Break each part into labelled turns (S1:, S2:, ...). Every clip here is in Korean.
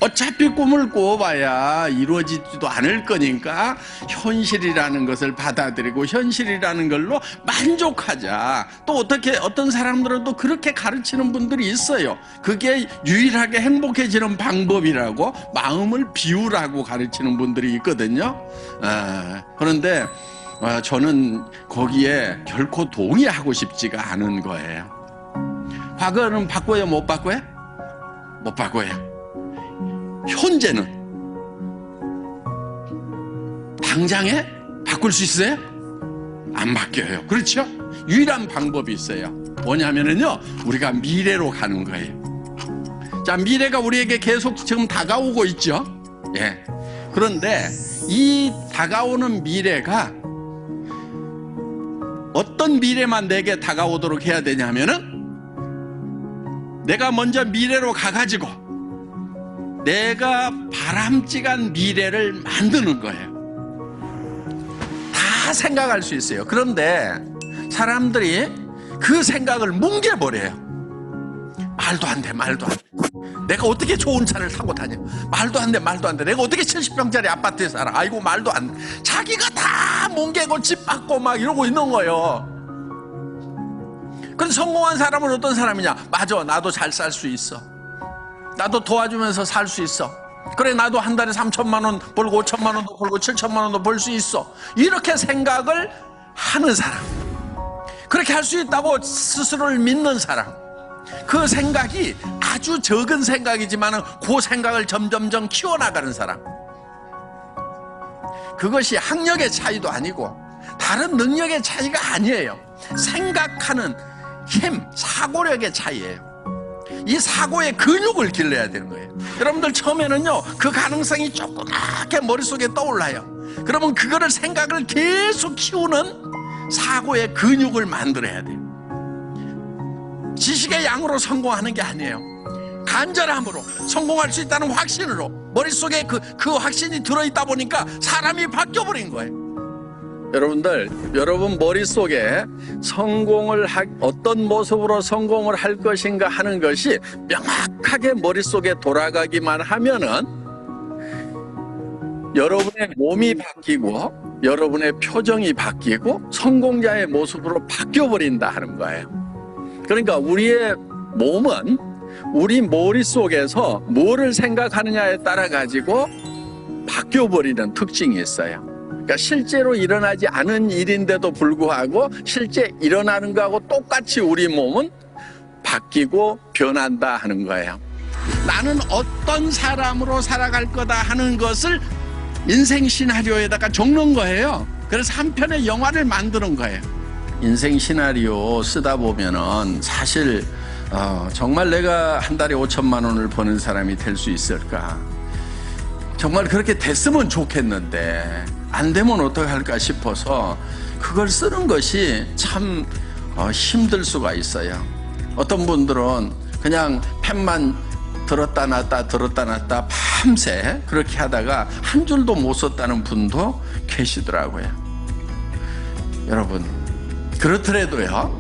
S1: 어차피 꿈을 꿔봐야 이루어지지도 않을 거니까 현실이라는 것을 받아들이고 현실이라는 걸로 만족하자. 또 어떤 사람들은 또 그렇게 가르치는 분들이 있어요. 그게 유일하게 행복해지는 방법이라고, 마음을 비우라고 가르치는 분들이 있거든요. 그런데 저는 거기에 결코 동의하고 싶지가 않은 거예요. 과거는 바꿔요, 못 바꿔요? 못 바꿔요. 현재는 당장에 바꿀 수 있어요? 안 바뀌어요. 그렇죠? 유일한 방법이 있어요. 뭐냐면요, 우리가 미래로 가는 거예요. 자, 미래가 우리에게 계속 지금 다가오고 있죠. 예. 그런데 이 다가오는 미래가 어떤 미래만 내게 다가오도록 해야 되냐면은, 내가 먼저 미래로 가가지고 내가 바람직한 미래를 만드는 거예요. 다 생각할 수 있어요. 그런데 사람들이 그 생각을 뭉개버려요. 말도 안 돼, 말도 안 돼. 내가 어떻게 좋은 차를 타고 다녀? 말도 안 돼, 말도 안 돼. 내가 어떻게 70평짜리 아파트에 살아? 아이고, 말도 안 돼. 자기가 다 뭉개고 집 받고 막 이러고 있는 거예요. 그런데 성공한 사람은 어떤 사람이냐? 맞아, 나도 잘 살 수 있어. 나도 도와주면서 살 수 있어. 그래, 나도 한 달에 3천만 원 벌고 5천만 원도 벌고 7천만 원도 벌 수 있어. 이렇게 생각을 하는 사람, 그렇게 할 수 있다고 스스로를 믿는 사람, 그 생각이 아주 적은 생각이지만 그 생각을 점점점 키워나가는 사람, 그것이 학력의 차이도 아니고 다른 능력의 차이가 아니에요. 생각하는 힘, 사고력의 차이예요. 이 사고의 근육을 길러야 되는 거예요. 여러분들 처음에는요, 그 가능성이 조그맣게 머릿속에 떠올라요. 그러면 그거를 생각을 계속 키우는 사고의 근육을 만들어야 돼요. 지식의 양으로 성공하는 게 아니에요. 간절함으로, 성공할 수 있다는 확신으로, 머릿속에 그 확신이 들어있다 보니까 사람이 바뀌어버린 거예요. 여러분 머릿속에 어떤 모습으로 성공을 할 것인가 하는 것이 명확하게 머릿속에 돌아가기만 하면은 여러분의 몸이 바뀌고 여러분의 표정이 바뀌고 성공자의 모습으로 바뀌어버린다 하는 거예요. 그러니까 우리의 몸은 우리 머릿속에서 뭐를 생각하느냐에 따라 가지고 바뀌어버리는 특징이 있어요. 그러니까 실제로 일어나지 않은 일인데도 불구하고 실제 일어나는 거하고 똑같이 우리 몸은 바뀌고 변한다 하는 거예요. 나는 어떤 사람으로 살아갈 거다 하는 것을 인생 시나리오에다가 적는 거예요. 그래서 한 편의 영화를 만드는 거예요. 인생 시나리오 쓰다 보면은 사실 정말 내가 한 달에 5천만 원을 버는 사람이 될 수 있을까? 정말 그렇게 됐으면 좋겠는데 안 되면 어떡할까 싶어서 그걸 쓰는 것이 참 힘들 수가 있어요. 어떤 분들은 그냥 펜만 들었다 놨다 밤새 그렇게 하다가 한 줄도 못 썼다는 분도 계시더라고요. 여러분, 그렇더라도요,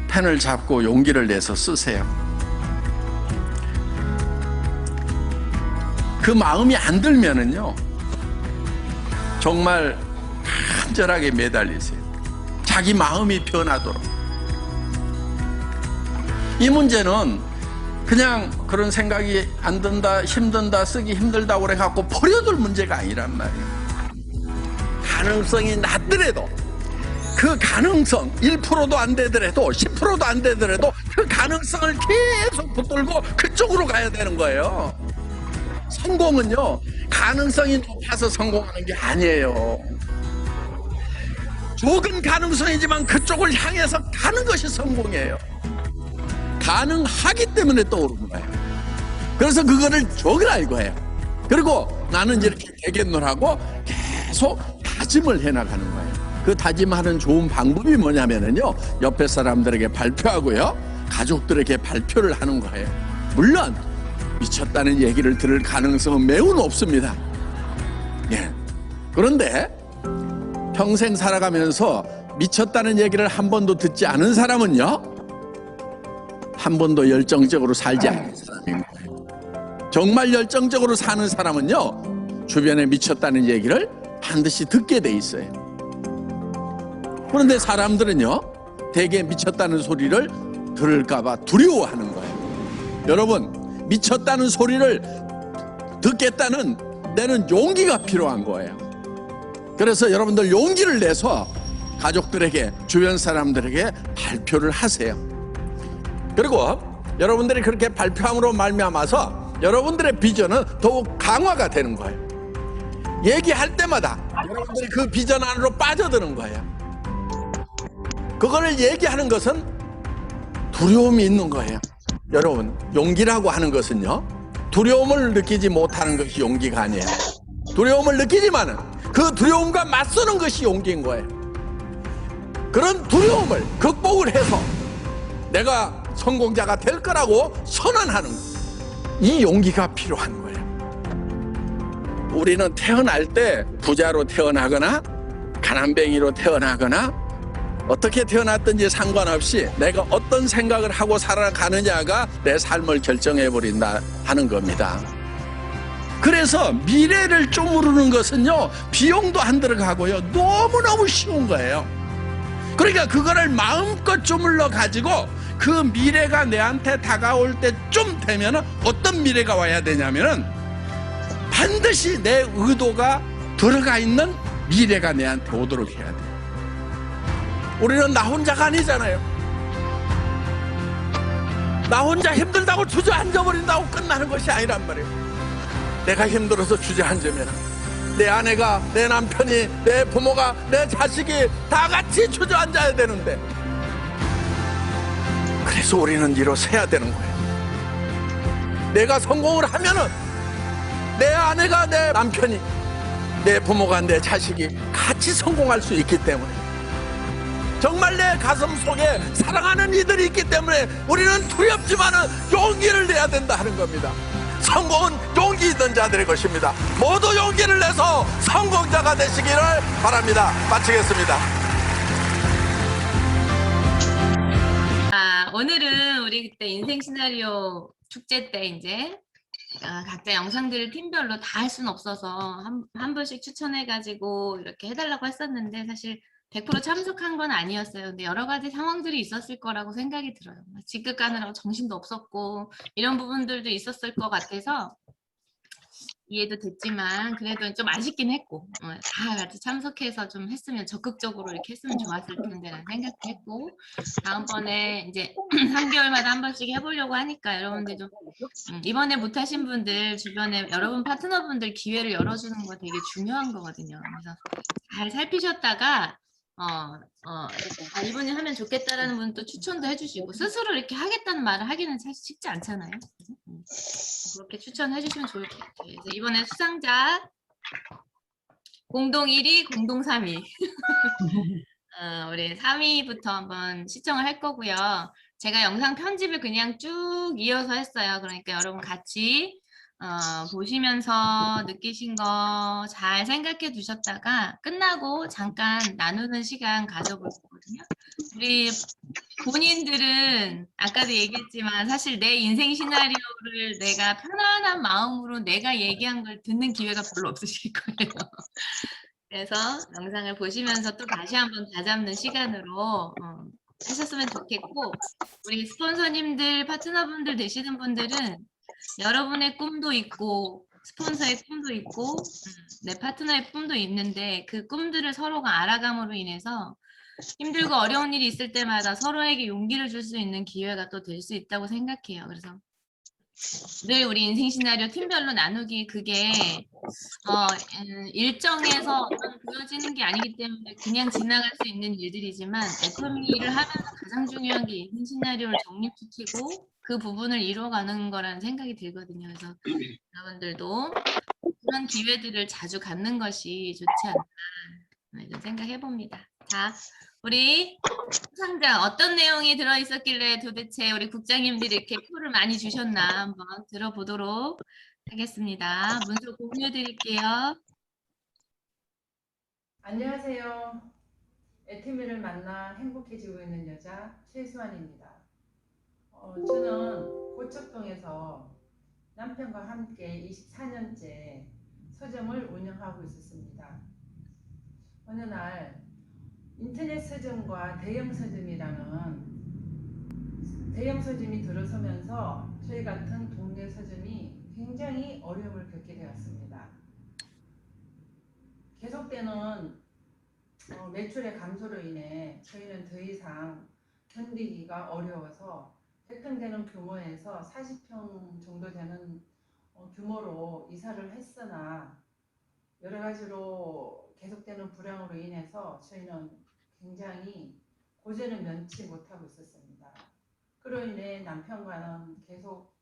S1: 펜을 잡고 용기를 내서 쓰세요. 그 마음이 안 들면은요, 정말 간절하게 매달리세요. 자기 마음이 변하도록. 이 문제는 그냥 그런 생각이 안 든다, 힘든다, 쓰기 힘들다고 그래갖고 버려둘 문제가 아니란 말이에요. 가능성이 낮더라도, 그 가능성 1%도 안 되더라도 10%도 안 되더라도 그 가능성을 계속 붙들고 그쪽으로 가야 되는 거예요. 성공은요, 가능성이 높아서 성공하는 게 아니에요. 적은 가능성이지만 그쪽을 향해서 가는 것이 성공이에요. 가능하기 때문에 떠오르는 거예요. 그래서 그거를 적으라 이거예요. 그리고 나는 이렇게 되겠노라고 계속 다짐을 해나가는 거예요. 그 다짐하는 좋은 방법이 뭐냐면요, 옆에 사람들에게 발표하고요, 가족들에게 발표를 하는 거예요. 물론 미쳤다는 얘기를 들을 가능성은 매우 높습니다. 예. 그런데 평생 살아가면서 미쳤다는 얘기를 한 번도 듣지 않은 사람은요, 한 번도 열정적으로 살지 않은 사람인 거예요. 정말 열정적으로 사는 사람은요, 주변에 미쳤다는 얘기를 반드시 듣게 돼 있어요. 그런데 사람들은요, 대개 미쳤다는 소리를 들을까봐 두려워하는 거예요. 여러분, 미쳤다는 소리를 듣겠다는 내는 용기가 필요한 거예요. 그래서 여러분들 용기를 내서 가족들에게, 주변 사람들에게 발표를 하세요. 그리고 여러분들이 그렇게 발표함으로 말미암아서 여러분들의 비전은 더욱 강화가 되는 거예요. 얘기할 때마다 여러분들이 그 비전 안으로 빠져드는 거예요. 그거를 얘기하는 것은 두려움이 있는 거예요. 여러분, 용기라고 하는 것은요, 두려움을 느끼지 못하는 것이 용기가 아니에요. 두려움을 느끼지만은 그 두려움과 맞서는 것이 용기인 거예요. 그런 두려움을 극복을 해서 내가 성공자가 될 거라고 선언하는, 이 용기가 필요한 거예요. 우리는 태어날 때 부자로 태어나거나 가난뱅이로 태어나거나 어떻게 태어났든지 상관없이 내가 어떤 생각을 하고 살아가느냐가 내 삶을 결정해버린다 하는 겁니다. 그래서 미래를 쪼무르는 것은요, 비용도 안 들어가고요, 너무너무 쉬운 거예요. 그러니까 그거를 마음껏 쪼물러 가지고 그 미래가 내한테 다가올 때쯤 되면 어떤 미래가 와야 되냐면은 반드시 내 의도가 들어가 있는 미래가 내한테 오도록 해야 돼요. 우리는 나 혼자가 아니잖아요. 나 혼자 힘들다고 주저앉아버린다고 끝나는 것이 아니란 말이에요. 내가 힘들어서 주저앉으면 내 아내가, 내 남편이, 내 부모가, 내 자식이 다 같이 주저앉아야 되는데, 그래서 우리는 일어서야 되는 거예요. 내가 성공을 하면은 내 아내가, 내 남편이, 내 부모가, 내 자식이 같이 성공할 수 있기 때문에, 정말 내 가슴 속에 사랑하는 이들이 있기 때문에 우리는 두렵지만은 용기를 내야 된다 하는 겁니다. 성공은 용기 있는 자들의 것입니다. 모두 용기를 내서 성공자가 되시기를 바랍니다. 마치겠습니다.
S2: 오늘은 우리 그때 인생 시나리오 축제 때 이제 각자 영상들을 팀별로 다 할 수는 없어서 한 분씩 추천해가지고 이렇게 해달라고 했었는데, 사실 100% 참석한 건 아니었어요. 근데 여러 가지 상황들이 있었을 거라고 생각이 들어요. 직급 가느라고 정신도 없었고 이런 부분들도 있었을 것 같아서 이해도 됐지만, 그래도 좀 아쉽긴 했고, 다 같이 참석해서 좀 했으면, 적극적으로 이렇게 했으면 좋았을 텐데라는 생각도 했고, 다음번에 이제 3개월마다 한 번씩 해보려고 하니까 여러분들 좀 이번에 못하신 분들 주변에 여러분 파트너분들 기회를 열어주는 거 되게 중요한 거거든요. 그래서 잘 살피셨다가 이분이 하면 좋겠다라는 분 또 추천도 해주시고, 스스로 이렇게 하겠다는 말을 하기는 사실 쉽지 않잖아요. 그렇게 추천해 주시면 좋을 것 같아요. 그래서 이번에 수상자 공동 1위, 공동 3위 우리 3위부터 한번 시청을 할 거고요. 제가 영상 편집을 그냥 쭉 이어서 했어요. 그러니까 여러분 같이 보시면서 느끼신 거 잘 생각해 두셨다가 끝나고 잠깐 나누는 시간 가져볼 거거든요. 우리 본인들은 아까도 얘기했지만 사실 내 인생 시나리오를 내가 편안한 마음으로 내가 얘기한 걸 듣는 기회가 별로 없으실 거예요. 그래서 영상을 보시면서 또 다시 한번 다잡는 시간으로 하셨으면 좋겠고, 우리 스폰서님들, 파트너분들 되시는 분들은 여러분의 꿈도 있고 스폰서의 꿈도 있고 내 파트너의 꿈도 있는데, 그 꿈들을 서로가 알아감으로 인해서 힘들고 어려운 일이 있을 때마다 서로에게 용기를 줄 수 있는 기회가 또 될 수 있다고 생각해요. 그래서 늘 우리 인생 시나리오 팀별로 나누기, 그게 일정에서 어떤 보여지는 게 아니기 때문에 그냥 지나갈 수 있는 일들이지만, 애터미 일을 하면서 가장 중요한 게 인생 시나리오를 정립시키고 그 부분을 이루어가는 거라는 생각이 들거든요. 그래서 여러분들도 그런 기회들을 자주 갖는 것이 좋지 않나 이런 생각해 봅니다. 자, 우리 수상자 어떤 내용이 들어있었길래 도대체 우리 국장님들이 이렇게 표를 많이 주셨나 한번 들어보도록 하겠습니다. 문서 공유 드릴게요.
S3: 안녕하세요. 애터미를 만나 행복해지고 있는 여자 최수환입니다. 저는 고척동에서 남편과 함께 24년째 서점을 운영하고 있었습니다. 어느 날 인터넷 서점과 대형 서점이 들어서면서 저희 같은 동네 서점이 굉장히 어려움을 겪게 되었습니다. 계속되는 매출의 감소로 인해 저희는 더 이상 견디기가 어려워서 획득되는 규모에서 40평 정도 되는 규모로 이사를 했으나 여러 가지로 계속되는 불황으로 인해서 저희는 굉장히 고전을 면치 못하고 있었습니다. 그로 인해 남편과는 계속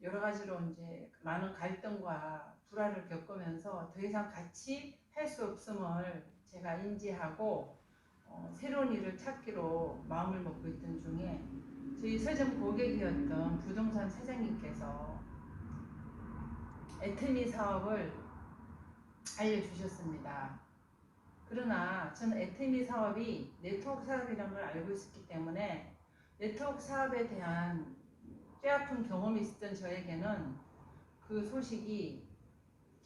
S3: 여러 가지로 이제 많은 갈등과 불화를 겪으면서 더 이상 같이 할 수 없음을 제가 인지하고 새로운 일을 찾기로 마음을 먹고 있던 중에 저희 서점 고객이었던 부동산 사장님께서 애터미 사업을 알려주셨습니다. 그러나 저는 애터미 사업이 네트워크 사업이라는 걸 알고 있었기 때문에 네트워크 사업에 대한 뼈아픈 경험이 있었던 저에게는 그 소식이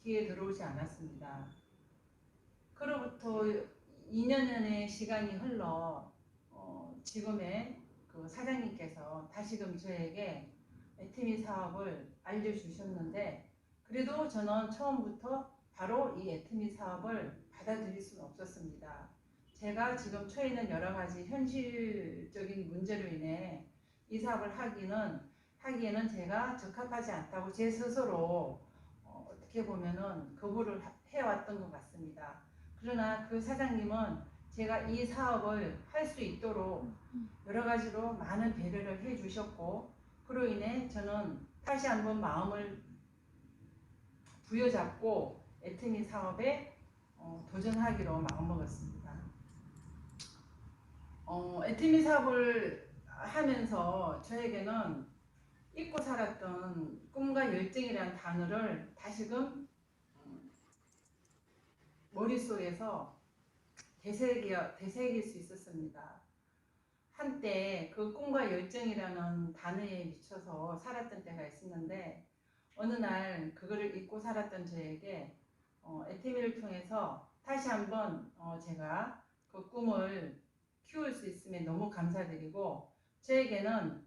S3: 귀에 들어오지 않았습니다. 그로부터 2년여의 시간이 흘러 지금의 그 사장님께서 다시금 저에게 애터미 사업을 알려주셨는데 그래도 저는 처음부터 바로 이 애터미 사업을 받아들일 수는 없었습니다. 제가 지금 처해 있는 여러 가지 현실적인 문제로 인해 이 사업을 하기에는 제가 적합하지 않다고 제 스스로 어떻게 보면은 거부를 해왔던 것 같습니다. 그러나 그 사장님은 제가 이 사업을 할 수 있도록 여러 가지로 많은 배려를 해주셨고 그로 인해 저는 다시 한번 마음을 부여잡고 애터미 사업에 도전하기로 마음먹었습니다. 애터미 사업을 하면서 저에게는 잊고 살았던 꿈과 열정이라는 단어를 다시금 머릿속에서 되새길 수 있었습니다. 한때 그 꿈과 열정이라는 단어에 미쳐서 살았던 때가 있었는데 어느 날 그거를 잊고 살았던 저에게 애터미를 통해서 다시 한번 제가 그 꿈을 키울 수 있음에 너무 감사드리고 저에게는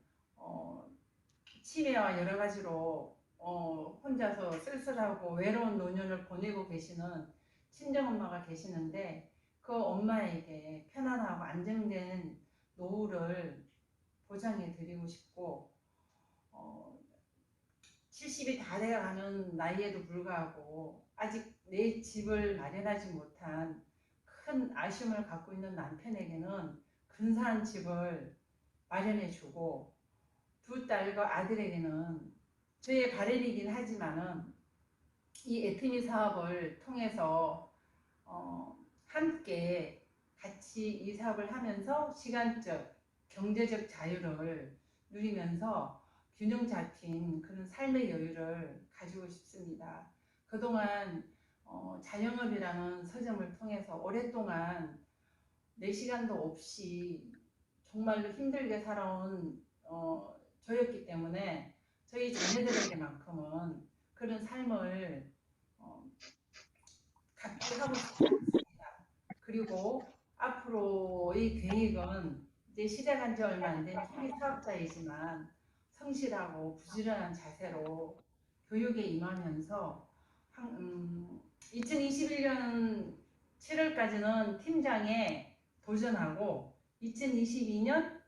S3: 치매와 여러 가지로 혼자서 쓸쓸하고 외로운 노년을 보내고 계시는 친정엄마가 계시는데 그 엄마에게 편안하고 안정된 노후를 보장해 드리고 싶고 70이 다 돼가는 나이에도 불구하고 아직 내 집을 마련하지 못한 큰 아쉬움을 갖고 있는 남편에게는 근사한 집을 마련해 주고 두 딸과 아들에게는 저의 바램이긴 하지만은 이 애터미 사업을 통해서 함께 같이 이 사업을 하면서 시간적, 경제적 자유를 누리면서 균형 잡힌 그런 삶의 여유를 가지고 싶습니다. 그동안 자영업이라는 서점을 통해서 오랫동안 내 시간도 없이 정말로 힘들게 살아온 저였기 때문에 저희 자녀들에게만큼은 그런 삶을 갖게 하고 싶습니다. 그리고 앞으로의 계획은 이제 시작한 지 얼마 안 된 초기 사업자이지만 성실하고 부지런한 자세로 교육에 임하면서 2021년 7월까지는 팀장에 도전하고 2022년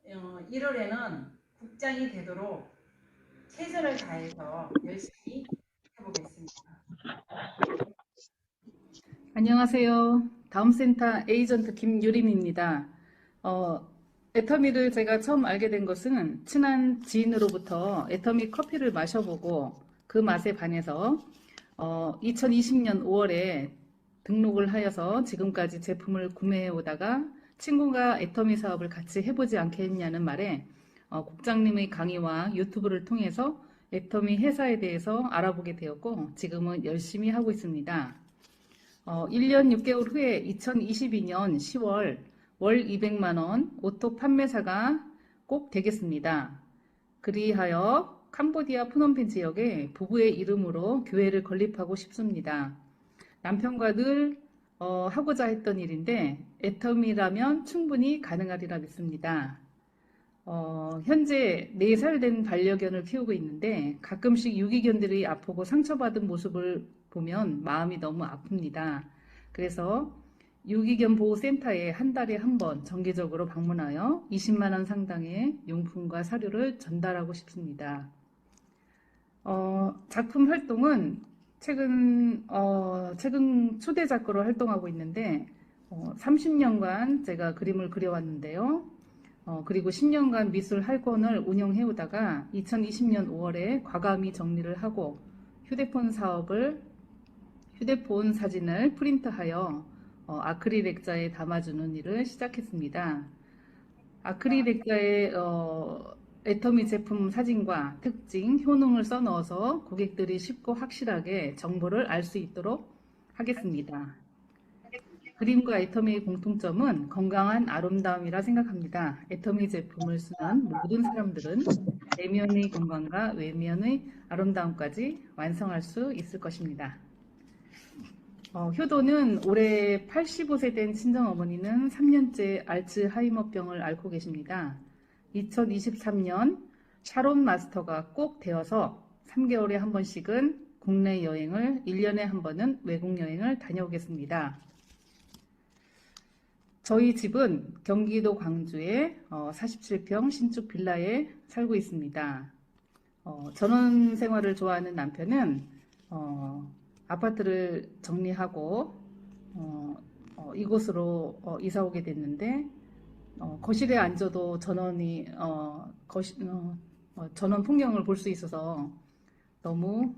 S3: 1월에는 국장이 되도록 최선을 다해서 열심히 해보겠습니다.
S4: 안녕하세요. 다음센터 에이전트 김유림입니다. 애터미를 제가 처음 알게 된 것은 친한 지인으로부터 애터미 커피를 마셔보고 그 맛에 반해서 2020년 5월에 등록을 하여서 지금까지 제품을 구매해 오다가 친구가 애터미 사업을 같이 해보지 않겠냐는 말에 국장님의 강의와 유튜브를 통해서 애터미 회사에 대해서 알아보게 되었고 지금은 열심히 하고 있습니다. 1년 6개월 후에 2022년 10월 월 200만 원 오토 판매사가 꼭 되겠습니다. 그리하여 캄보디아 프놈펜 지역에 부부의 이름으로 교회를 건립하고 싶습니다. 남편과 늘 하고자 했던 일인데 애텀이라면 충분히 가능하리라 믿습니다. 현재 4살 된 반려견을 키우고 있는데 가끔씩 유기견들이 아프고 상처받은 모습을 보면 마음이 너무 아픕니다. 그래서 유기견 보호센터에 한 달에 한 번 정기적으로 방문하여 20만 원 상당의 용품과 사료를 전달하고 싶습니다. 작품 활동은 최근 초대 작가로 활동하고 있는데 30년간 제가 그림을 그려왔는데요. 그리고 10년간 미술 학원을 운영해 오다가 2020년 5월에 과감히 정리를 하고 휴대폰 사진을 프린트하여 아크릴 액자에 담아주는 일을 시작했습니다. 아크릴 액자에 애터미 제품 사진과 특징, 효능을 써넣어서 고객들이 쉽고 확실하게 정보를 알 수 있도록 하겠습니다. 그림과 애터미의 공통점은 건강한 아름다움이라 생각합니다. 애터미 제품을 쓰는 모든 사람들은 내면의 건강과 외면의 아름다움까지 완성할 수 있을 것입니다. 효도는 올해 85세 된 친정어머니는 3년째 알츠하이머병을 앓고 계십니다. 2023년 샤론 마스터가 꼭 되어서 3개월에 한 번씩은 국내 여행을, 1년에 한 번은 외국 여행을 다녀오겠습니다. 저희 집은 경기도 광주의 47평 신축 빌라에 살고 있습니다. 전원 생활을 좋아하는 남편은 아파트를 정리하고 이곳으로 이사 오게 됐는데 거실에 앉아도 전원 풍경을 볼 수 있어서 너무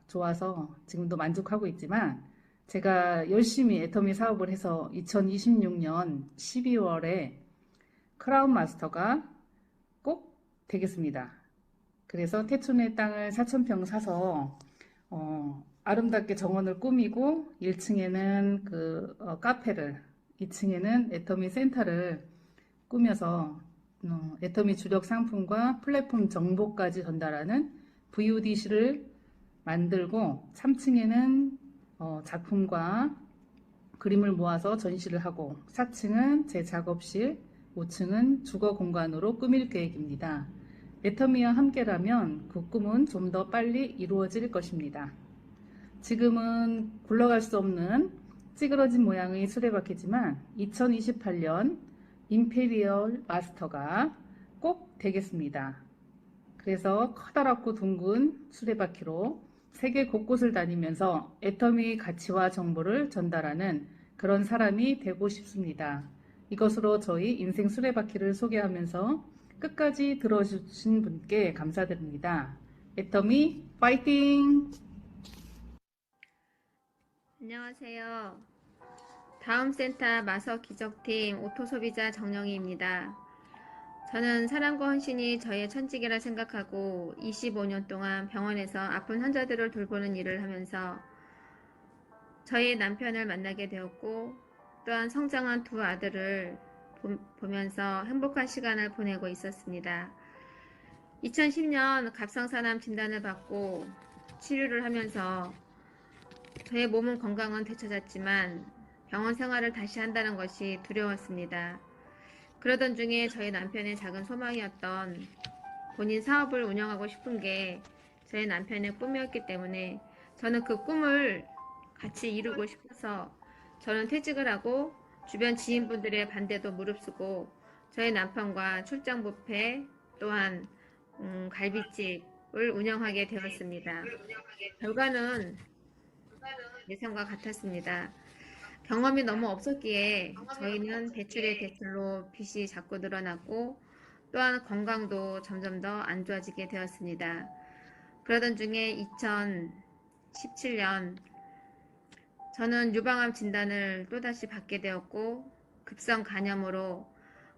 S4: 좋아서 지금도 만족하고 있지만 제가 열심히 애터미 사업을 해서 2026년 12월에 크라운 마스터가 꼭 되겠습니다. 그래서 태촌의 땅을 4,000평 사서 아름답게 정원을 꾸미고 1층에는 카페를, 2층에는 애터미 센터를 꾸며서 애터미 주력 상품과 플랫폼 정보까지 전달하는 VODC를 만들고 3층에는 작품과 그림을 모아서 전시를 하고 4층은 제 작업실, 5층은 주거 공간으로 꾸밀 계획입니다. 애터미와 함께라면 그 꿈은 좀 더 빨리 이루어질 것입니다. 지금은 굴러갈 수 없는 찌그러진 모양의 수레바퀴지만 2028년 임페리얼 마스터가 꼭 되겠습니다. 그래서 커다랗고 둥근 수레바퀴로 세계 곳곳을 다니면서 애터미 가치와 정보를 전달하는 그런 사람이 되고 싶습니다. 이것으로 저희 인생 수레바퀴를 소개하면서 끝까지 들어주신 분께 감사드립니다. 애터미 파이팅!
S5: 안녕하세요. 다음 센터 마서 기적팀 오토소비자 정영희입니다. 저는 사랑과 헌신이 저의 천직이라 생각하고 25년 동안 병원에서 아픈 환자들을 돌보는 일을 하면서 저희 남편을 만나게 되었고 또한 성장한 두 아들을 보면서 행복한 시간을 보내고 있었습니다. 2010년 갑상선암 진단을 받고 치료를 하면서 저의 몸은 건강은 되찾았지만 병원 생활을 다시 한다는 것이 두려웠습니다. 그러던 중에 저희 남편의 작은 소망이었던 본인 사업을 운영하고 싶은 게 저희 남편의 꿈이었기 때문에 저는 그 꿈을 같이 이루고 싶어서 저는 퇴직을 하고 주변 지인분들의 반대도 무릅쓰고 저희 남편과 출장 뷔페 또한 갈비집을 운영하게 되었습니다. 결과는 예상과 같았습니다. 경험이 너무 없었기에 저희는 대출에 대출로 빚이 자꾸 늘어났고 또한 건강도 점점 더 안 좋아지게 되었습니다. 그러던 중에 2017년 저는 유방암 진단을 또다시 받게 되었고 급성 간염으로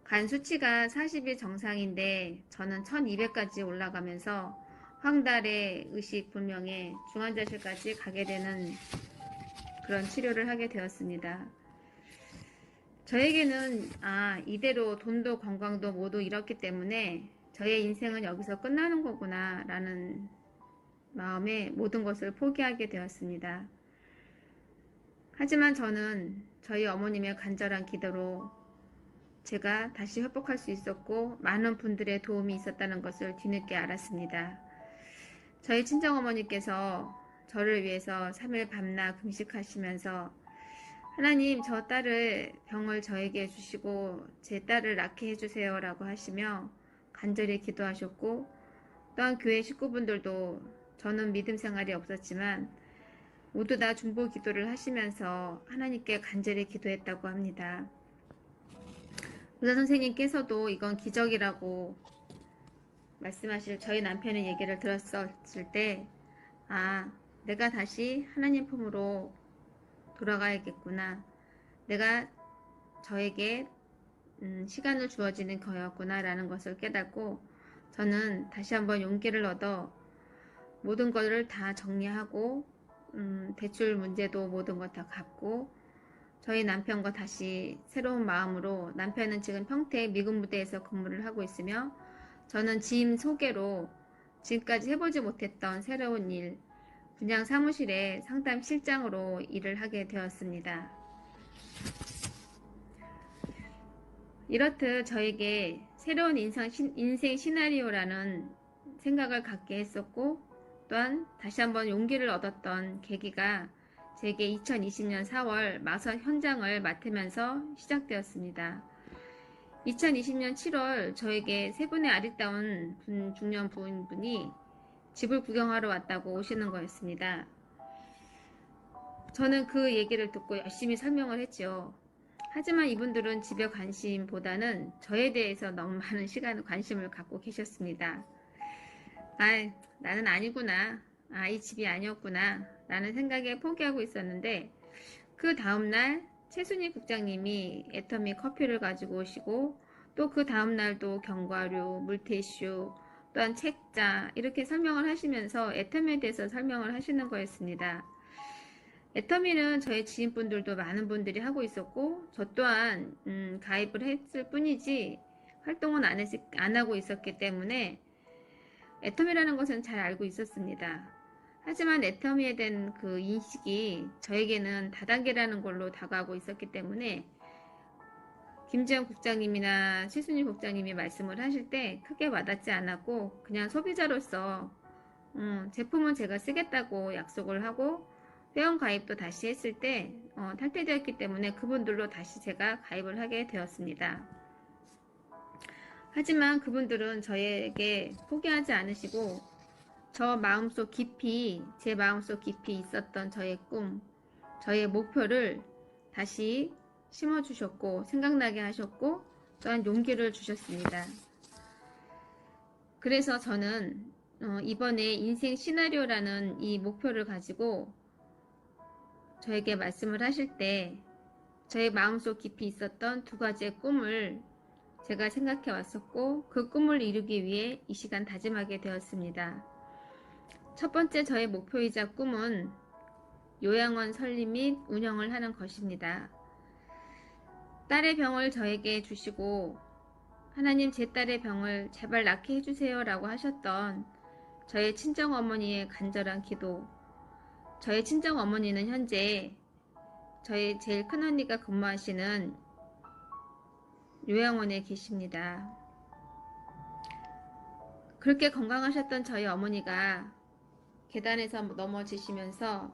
S5: 간 수치가 40이 정상인데 저는 1200까지 올라가면서 황달에 의식불명의 중환자실까지 가게 되는 그런 치료를 하게 되었습니다. 저에게는 이대로 돈도 건강도 모두 잃었기 때문에 저의 인생은 여기서 끝나는 거구나 라는 마음에 모든 것을 포기하게 되었습니다. 하지만 저는 저희 어머님의 간절한 기도로 제가 다시 회복할 수 있었고 많은 분들의 도움이 있었다는 것을 뒤늦게 알았습니다. 저희 친정어머니께서 저를 위해서 3일 밤낮 금식하시면서 하나님, 저 딸을 병을 저에게 주시고 제 딸을 낳게 해주세요 라고 하시며 간절히 기도하셨고, 또한 교회 식구분들도 저는 믿음 생활이 없었지만 모두 다 중보 기도를 하시면서 하나님께 간절히 기도했다고 합니다. 의사 선생님께서도 이건 기적이라고 말씀하실 저희 남편의 얘기를 들었을 때, 아, 내가 다시 하나님 품으로 돌아가야겠구나. 내가 저에게 시간을 주어지는 거였구나 라는 것을 깨닫고, 저는 다시 한번 용기를 얻어 모든 것을 다 정리하고 대출 문제도 모든 것 다 갚고 저희 남편과 다시 새로운 마음으로, 남편은 지금 평택 미군 부대에서 근무를 하고 있으며 저는 지임 소개로 지금까지 해보지 못했던 새로운 일, 분양 사무실의 상담 실장으로 일을 하게 되었습니다. 이렇듯 저에게 새로운 인생 시나리오라는 생각을 갖게 했었고, 또한 다시 한번 용기를 얻었던 계기가 제게 2020년 4월 마서 현장을 맡으면서 시작되었습니다. 2020년 7월 저에게 세 분의 아리따운 중년 부인분이 집을 구경하러 왔다고 오시는 거였습니다. 저는 그 얘기를 듣고 열심히 설명을 했죠. 하지만 이분들은 집에 관심보다는 저에 대해서 너무 많은 시간과 관심을 갖고 계셨습니다. 나는 아니구나. 이 집이 아니었구나. 라는 생각에 포기하고 있었는데, 그 다음날 최순희 국장님이 애터미 커피를 가지고 오시고, 또 그 다음날도 견과류, 물티슈, 또한 책자 이렇게 설명을 하시면서 애터미에 대해서 설명을 하시는 거였습니다. 애터미는 저희 지인분들도 많은 분들이 하고 있었고, 저 또한 가입을 했을 뿐이지 활동은 안 하고 있었기 때문에 애터미라는 것은 잘 알고 있었습니다. 하지만 애터미에 대한 그 인식이 저에게는 다단계라는 걸로 다가오고 있었기 때문에 김지영 국장님이나 최순희 국장님이 말씀을 하실 때 크게 와닿지 않았고, 그냥 소비자로서 제품은 제가 쓰겠다고 약속을 하고 회원 가입도 다시 했을 때 탈퇴되었기 때문에 그분들로 다시 제가 가입을 하게 되었습니다. 하지만 그분들은 저에게 포기하지 않으시고 제 마음속 깊이 있었던 저의 꿈, 저의 목표를 다시 심어주셨고 생각나게 하셨고 또한 용기를 주셨습니다. 그래서 저는 이번에 인생 시나리오라는 이 목표를 가지고 저에게 말씀을 하실 때 저의 마음속 깊이 있었던 두 가지의 꿈을 제가 생각해 왔었고, 그 꿈을 이루기 위해 이 시간 다짐하게 되었습니다. 첫 번째 저의 목표이자 꿈은 요양원 설립 및 운영을 하는 것입니다. 딸의 병을 저에게 주시고 하나님, 제 딸의 병을 제발 낫게 해주세요 라고 하셨던 저의 친정어머니의 간절한 기도. 저의 친정어머니는 현재 저의 제일 큰언니가 근무하시는 요양원에 계십니다. 그렇게 건강하셨던 저희 어머니가 계단에서 넘어지시면서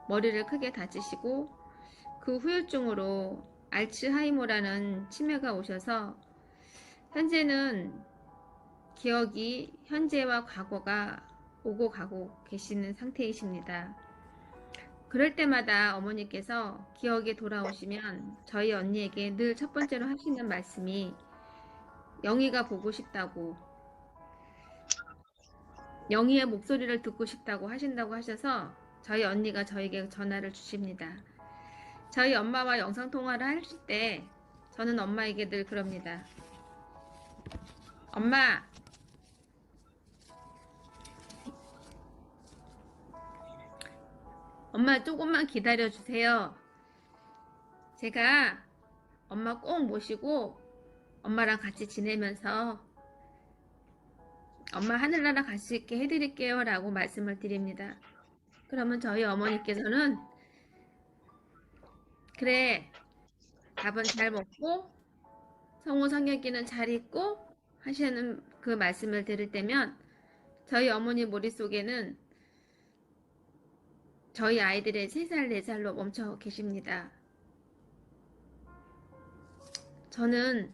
S5: 머리를 크게 다치시고 그 후유증으로 알츠하이머라는 치매가 오셔서 현재는 기억이 현재와 과거가 오고 가고 계시는 상태이십니다. 그럴 때마다 어머니께서 기억이 돌아오시면 저희 언니에게 늘 첫 번째로 하시는 말씀이 영희가 보고 싶다고, 영희의 목소리를 듣고 싶다고 하신다고 하셔서 저희 언니가 저에게 전화를 주십니다. 저희 엄마와 영상통화를 하실 때 저는 엄마에게 늘 그럽니다. 엄마 조금만 기다려주세요. 제가 엄마 꼭 모시고 엄마랑 같이 지내면서 엄마 하늘나라 갈 수 있게 해드릴게요 라고 말씀을 드립니다. 그러면 저희 어머니께서는 그래, 밥은 잘 먹고 성우 성격기는 잘 있고 하시는 그 말씀을 들을 때면 저희 어머니 머릿속에는 저희 아이들의 3살, 4살로 멈춰 계십니다. 저는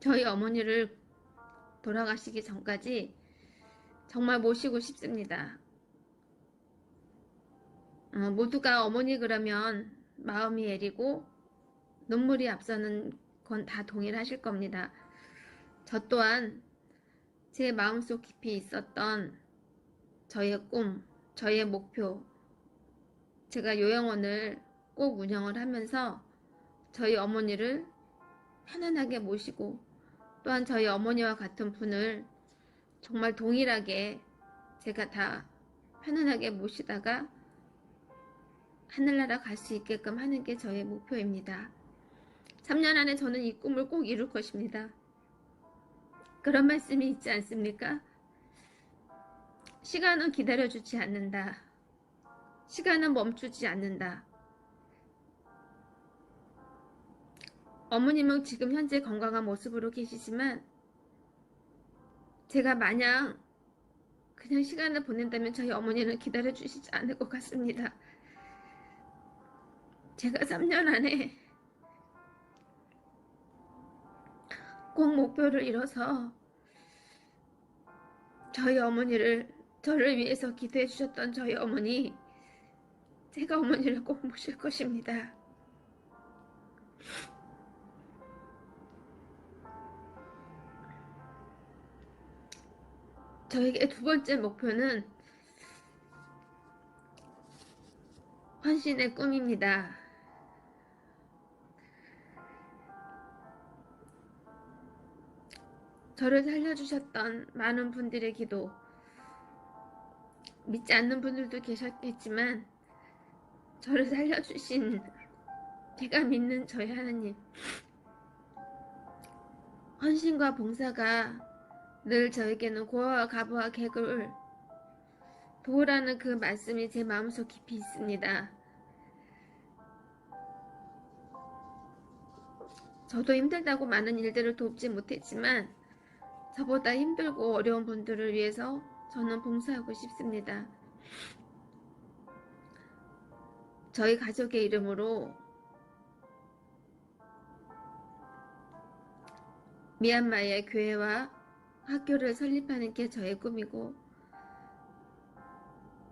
S5: 저희 어머니를 돌아가시기 전까지 정말 모시고 싶습니다. 모두가 어머니 그러면 마음이 애리고 눈물이 앞서는 건 다 동일하실 겁니다. 저 또한 제 마음속 깊이 있었던 저의 꿈, 저의 목표, 제가 요양원을 꼭 운영을 하면서 저희 어머니를 편안하게 모시고 또한 저희 어머니와 같은 분을 정말 동일하게 제가 다 편안하게 모시다가 하늘나라 갈 수 있게끔 하는 게 저의 목표입니다. 3년 안에 저는 이 꿈을 꼭 이룰 것입니다. 그런 말씀이 있지 않습니까? 시간은 기다려주지 않는다. 시간은 멈추지 않는다. 어머님은 지금 현재 건강한 모습으로 계시지만 제가 마냥 그냥 시간을 보낸다면 저희 어머니는 기다려주시지 않을 것 같습니다. 제가 3년 안에 꼭 목표를 이뤄서 저희 어머니를 저를 위해서 기도해 주셨던 저희 어머니, 제가 어머니를 꼭 모실 것입니다. 저에게 두 번째 목표는 헌신의 꿈입니다. 저를 살려주셨던 많은 분들의 기도, 믿지 않는 분들도 계셨겠지만 저를 살려주신 제가 믿는 저희 하나님, 헌신과 봉사가 늘 저에게는 고아와 가부와 객을 도우라는 그 말씀이 제 마음속 깊이 있습니다. 저도 힘들다고 많은 일들을 돕지 못했지만 저보다 힘들고 어려운 분들을 위해서 저는 봉사하고 싶습니다. 저희 가족의 이름으로 미얀마의 교회와 학교를 설립하는 게 저의 꿈이고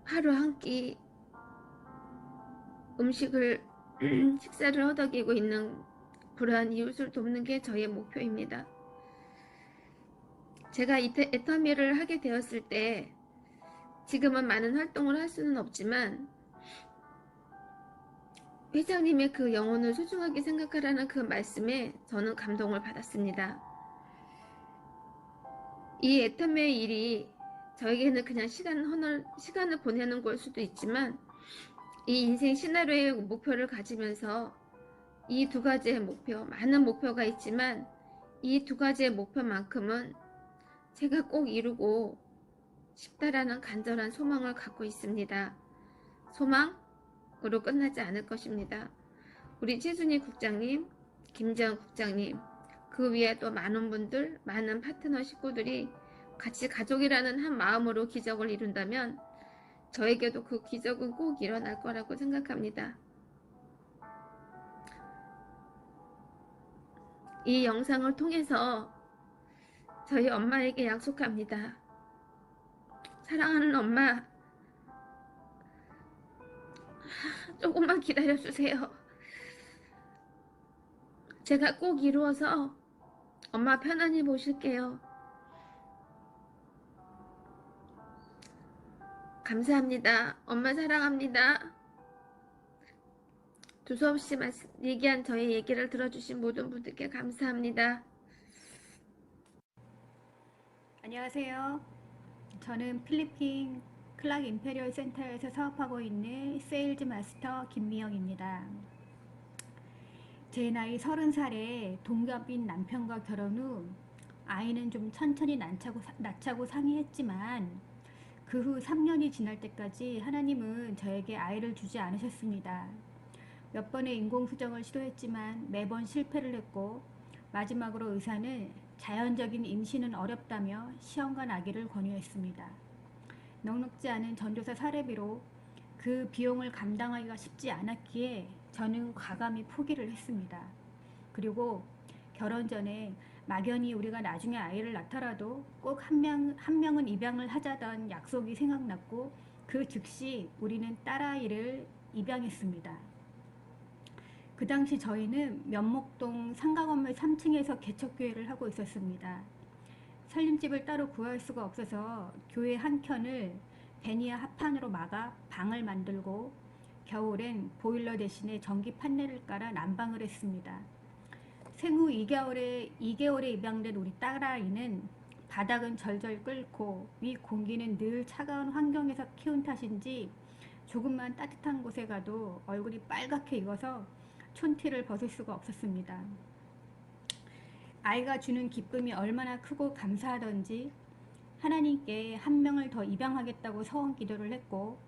S5: 하루 한 끼 음식을 식사를 허덕이고 있는 불우한 이웃을 돕는 게 저의 목표입니다. 제가 애터미를 하게 되었을 때 지금은 많은 활동을 할 수는 없지만 회장님의 그 영혼을 소중하게 생각하라는 그 말씀에 저는 감동을 받았습니다. 이 애터미의 일이 저에게는 그냥 시간을 보내는 걸 수도 있지만 이 인생 시나리오의 목표를 가지면서 이 두 가지의 목표, 많은 목표가 있지만 이 두 가지의 목표만큼은 제가 꼭 이루고 싶다라는 간절한 소망을 갖고 있습니다. 소망으로 끝나지 않을 것입니다. 우리 최순희 국장님, 김재원 국장님, 그 위에 또 많은 분들, 많은 파트너 식구들이 같이 가족이라는 한 마음으로 기적을 이룬다면 저에게도 그 기적은 꼭 일어날 거라고 생각합니다. 이 영상을 통해서 저희 엄마에게 약속합니다. 사랑하는 엄마, 조금만 기다려주세요. 제가 꼭 이루어서 엄마 편안히 모실게요. 감사합니다. 엄마 사랑합니다. 두서없이 얘기한 저의 얘기를 들어주신 모든 분들께 감사합니다.
S6: 안녕하세요. 저는 필리핀 클락 임페리얼 센터에서 사업하고 있는 세일즈 마스터 김미영입니다. 제 나이 30살에 동갑인 남편과 결혼 후 아이는 좀 천천히 낳자고 상의했지만 그 후 3년이 지날 때까지 하나님은 저에게 아이를 주지 않으셨습니다. 몇 번의 인공수정을 시도했지만 매번 실패를 했고 마지막으로 의사는 자연적인 임신은 어렵다며 시험관 아기를 권유했습니다. 넉넉지 않은 전도사 사례비로 그 비용을 감당하기가 쉽지 않았기에 저는 과감히 포기를 했습니다. 그리고 결혼 전에 막연히 우리가 나중에 아이를 낳더라도 꼭 한 명은 입양을 하자던 약속이 생각났고 그 즉시 우리는 딸아이를 입양했습니다. 그 당시 저희는 면목동 상가 건물 3층에서 개척교회를 하고 있었습니다. 살림집을 따로 구할 수가 없어서 교회 한 켠을 베니아 합판으로 막아 방을 만들고 겨울엔 보일러 대신에 전기 판넬을 깔아 난방을 했습니다. 생후 2개월에 입양된 우리 딸아이는 바닥은 절절 끓고 위 공기는 늘 차가운 환경에서 키운 탓인지 조금만 따뜻한 곳에 가도 얼굴이 빨갛게 익어서 촌티를 벗을 수가 없었습니다. 아이가 주는 기쁨이 얼마나 크고 감사하던지 하나님께 한 명을 더 입양하겠다고 서원 기도를 했고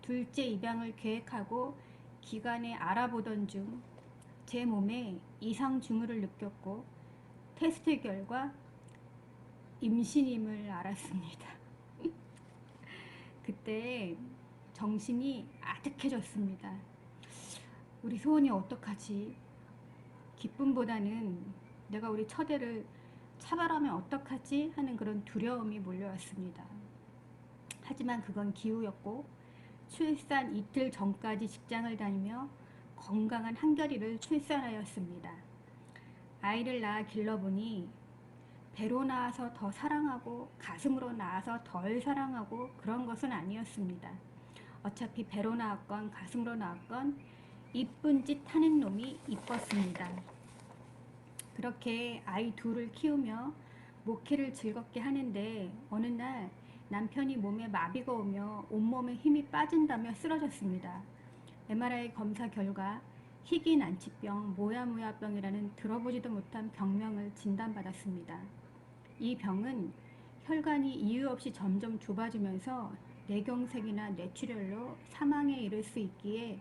S6: 둘째 입양을 계획하고 기간에 알아보던 중 제 몸에 이상 징후를 느꼈고 테스트 결과 임신임을 알았습니다. 그때 정신이 아득해졌습니다. 우리 소원이 어떡하지? 기쁨보다는 내가 우리 처대를 차별하면 어떡하지? 하는 그런 두려움이 몰려왔습니다. 하지만 그건 기우였고 출산 이틀 전까지 직장을 다니며 건강한 한결이를 출산하였습니다. 아이를 낳아 길러보니 배로 낳아서 더 사랑하고 가슴으로 낳아서 덜 사랑하고 그런 것은 아니었습니다. 어차피 배로 낳았건 가슴으로 낳았건 이쁜 짓 하는 놈이 이뻤습니다. 그렇게 아이 둘을 키우며 목회를 즐겁게 하는데 어느 날 남편이 몸에 마비가 오며 온몸에 힘이 빠진다며 쓰러졌습니다. MRI 검사 결과 희귀 난치병 모야모야병이라는 들어보지도 못한 병명을 진단받았습니다. 이 병은 혈관이 이유 없이 점점 좁아지면서 뇌경색이나 뇌출혈로 사망에 이를 수 있기에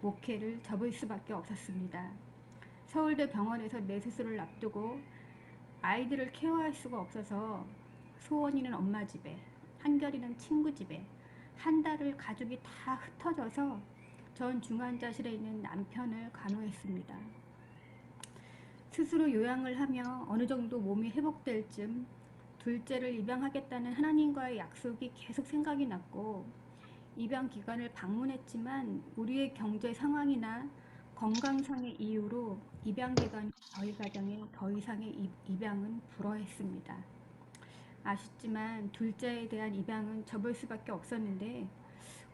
S6: 목회를 접을 수밖에 없었습니다. 서울대 병원에서 뇌수술을 앞두고 아이들을 케어할 수가 없어서 소원이는 엄마 집에, 한결이는 친구 집에 한 달을 가족이 다 흩어져서 전 중환자실에 있는 남편을 간호했습니다. 스스로 요양을 하며 어느 정도 몸이 회복될 즈음 둘째를 입양하겠다는 하나님과의 약속이 계속 생각이 났고 입양 기관을 방문했지만 우리의 경제 상황이나 건강상의 이유로 입양 기간 저희 가정에 더 이상의 입양은 불허했습니다. 아쉽지만 둘째에 대한 입양은 접을 수밖에 없었는데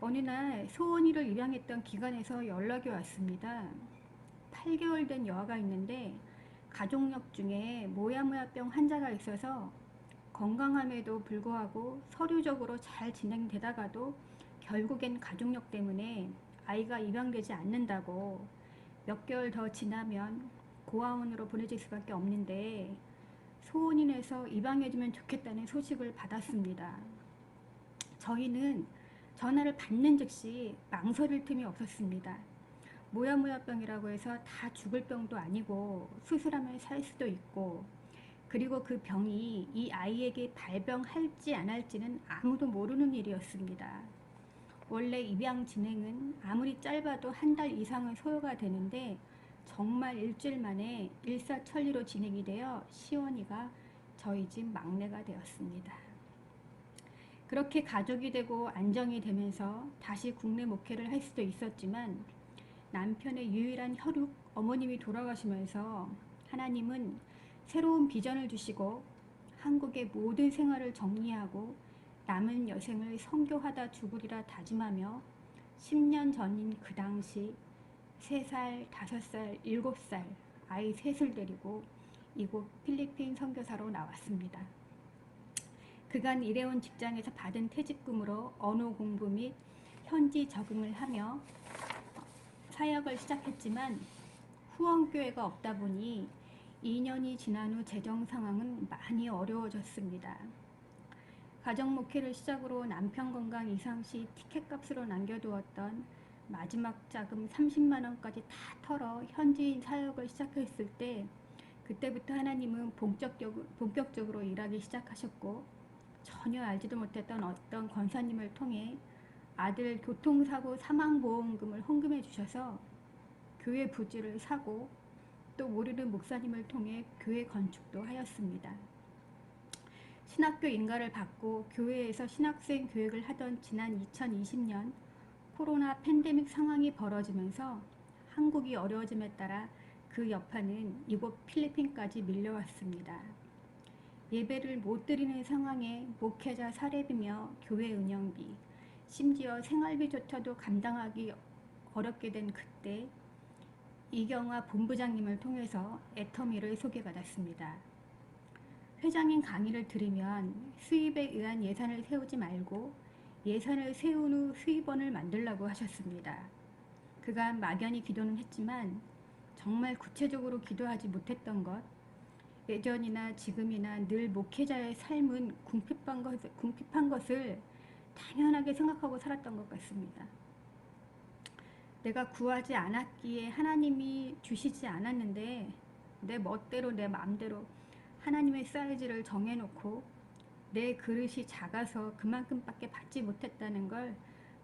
S6: 어느 날 소원이를 입양했던 기관에서 연락이 왔습니다. 8개월 된 여아가 있는데 가족력 중에 모야모야병 환자가 있어서 건강함에도 불구하고 서류적으로 잘 진행되다가도 결국엔 가족력 때문에 아이가 입양되지 않는다고 몇 개월 더 지나면 고아원으로 보내질 수밖에 없는데 소원인에서 입양해주면 좋겠다는 소식을 받았습니다. 저희는 전화를 받는 즉시 망설일 틈이 없었습니다. 모야모야병이라고 해서 다 죽을 병도 아니고 수술하면 살 수도 있고 그리고 그 병이 이 아이에게 발병할지 안 할지는 아무도 모르는 일이었습니다. 원래 입양 진행은 아무리 짧아도 한 달 이상은 소요가 되는데 정말 일주일 만에 일사천리로 진행이 되어 시원이가 저희 집 막내가 되었습니다. 그렇게 가족이 되고 안정이 되면서 다시 국내 목회를 할 수도 있었지만 남편의 유일한 혈육 어머님이 돌아가시면서 하나님은 새로운 비전을 주시고 한국의 모든 생활을 정리하고 남은 여생을 선교하다 죽으리라 다짐하며 10년 전인 그 당시 3살, 5살, 7살 아이 셋을 데리고 이곳 필리핀 선교사로 나왔습니다. 그간 일해온 직장에서 받은 퇴직금으로 언어 공부 및 현지 적응을 하며 사역을 시작했지만 후원교회가 없다 보니 2년이 지난 후 재정 상황은 많이 어려워졌습니다. 가정 목회를 시작으로 남편 건강 이상 시 티켓값으로 남겨두었던 마지막 자금 30만 원까지 다 털어 현지인 사역을 시작했을 때, 그때부터 하나님은 본격적으로 일하기 시작하셨고, 전혀 알지도 못했던 어떤 권사님을 통해 아들 교통사고 사망보험금을 헌금해 주셔서 교회 부지를 사고, 또 모르는 목사님을 통해 교회 건축도 하였습니다. 신학교 인가를 받고 교회에서 신학생 교육을 하던 지난 2020년 코로나 팬데믹 상황이 벌어지면서 한국이 어려워짐에 따라 그 여파는 이곳 필리핀까지 밀려왔습니다. 예배를 못 드리는 상황에 목회자 사례비며 교회 운영비, 심지어 생활비조차도 감당하기 어렵게 된 그때 이경화 본부장님을 통해서 애터미를 소개받았습니다. 회장님 강의를 들으면 수입에 의한 예산을 세우지 말고 예산을 세운 후 수입원을 만들라고 하셨습니다. 그간 막연히 기도는 했지만 정말 구체적으로 기도하지 못했던 것, 예전이나 지금이나 늘 목회자의 삶은 궁핍한 것을 당연하게 생각하고 살았던 것 같습니다. 내가 구하지 않았기에 하나님이 주시지 않았는데 내 멋대로 내 마음대로 하나님의 사이즈를 정해놓고 내 그릇이 작아서 그만큼밖에 받지 못했다는 걸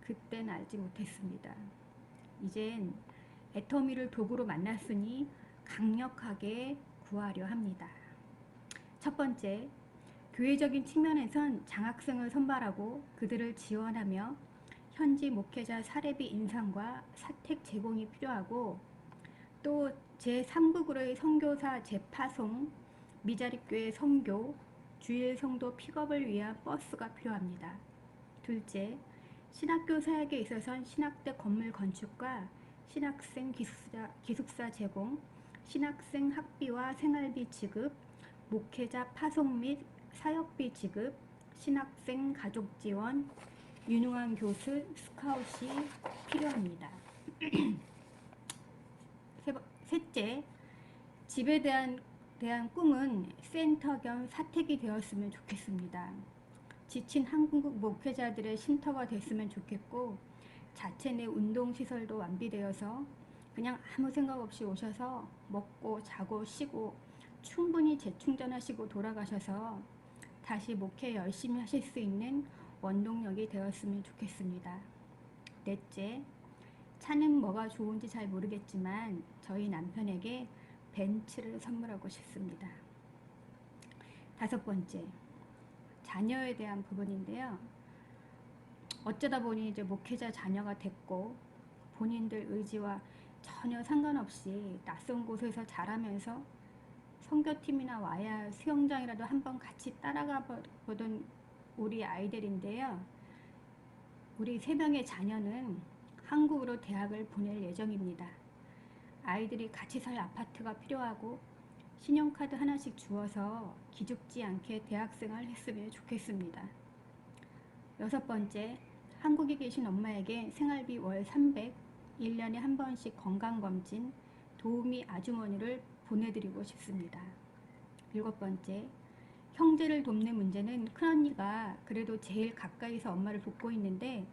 S6: 그땐 알지 못했습니다. 이젠 애터미를 도구로 만났으니 강력하게 구하려 합니다. 첫 번째, 교회적인 측면에선 장학생을 선발하고 그들을 지원하며 현지 목회자 사례비 인상과 사택 제공이 필요하고, 또 제3국으로의 선교사 재파송, 미자립교회 선교, 주일 성도 픽업을 위한 버스가 필요합니다. 둘째, 신학교 사역에 있어선 신학대 건물 건축과 신학생 기숙사 제공, 신학생 학비와 생활비 지급, 목회자 파송 및 사역비 지급, 신학생 가족 지원, 유능한 교수, 스카웃이 필요합니다. 셋째, 집에 대한 꿈은 센터 겸 사택이 되었으면 좋겠습니다. 지친 한국 목회자들의 쉼터가 됐으면 좋겠고, 자체 내 운동시설도 완비되어서 그냥 아무 생각 없이 오셔서 먹고 자고 쉬고 충분히 재충전하시고 돌아가셔서 다시 목회 열심히 하실 수 있는 원동력이 되었으면 좋겠습니다. 넷째, 차는 뭐가 좋은지 잘 모르겠지만 저희 남편에게 벤츠를 선물하고 싶습니다. 다섯 번째, 자녀에 대한 부분인데요. 어쩌다 보니 이제 목회자 자녀가 됐고, 본인들 의지와 전혀 상관없이 낯선 곳에서 자라면서 선교팀이나 와야 수영장이라도 한번 같이 따라가 보던 우리 아이들인데요. 우리 3명의 자녀는 한국으로 대학을 보낼 예정입니다. 아이들이 같이 살 아파트가 필요하고 신용카드 하나씩 주어서 기죽지 않게 대학생활 했으면 좋겠습니다. 여섯 번째, 한국에 계신 엄마에게 생활비 월 300, 1년에 한 번씩 건강검진, 도우미 아주머니를 보내드리고 싶습니다. 일곱 번째, 형제를 돕는 문제는 큰언니가 그래도 제일 가까이서 엄마를 돕고 있는데